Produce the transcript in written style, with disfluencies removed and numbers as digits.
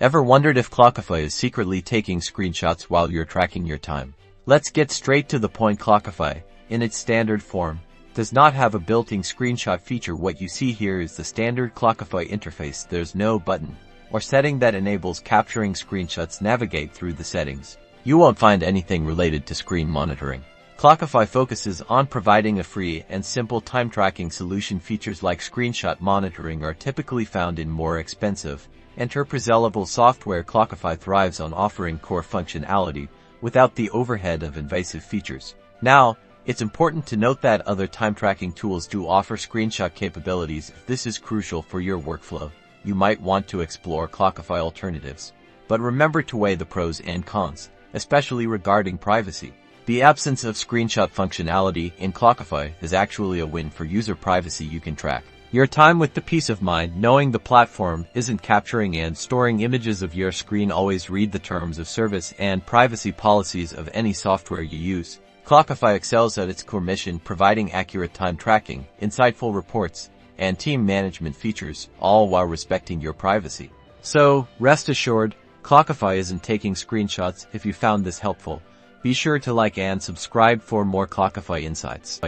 Ever wondered if Clockify is secretly taking screenshots while you're tracking your time? Let's get straight to the point. Clockify, in its standard form, does not have a built-in screenshot feature. What you see here is the standard Clockify interface. There's no button or setting that enables capturing screenshots. Navigate through the settings. You won't find anything related to screen monitoring. Clockify focuses on providing a free and simple time tracking solution. Features like screenshot monitoring are typically found in more expensive, enterprise-level software. Clockify thrives on offering core functionality without the overhead of invasive features. Now, it's important to note that other time tracking tools do offer screenshot capabilities. If this is crucial for your workflow, you might want to explore Clockify alternatives. But remember to weigh the pros and cons, especially regarding privacy. The absence of screenshot functionality in Clockify is actually a win for user privacy. You can track your time with the peace of mind knowing the platform isn't capturing and storing images of your screen. Always read the terms of service and privacy policies of any software you use. Clockify excels at its core mission, providing accurate time tracking, insightful reports, and team management features, all while respecting your privacy. So, rest assured, Clockify isn't taking screenshots. If you found this helpful, be sure to like and subscribe for more Clockify insights.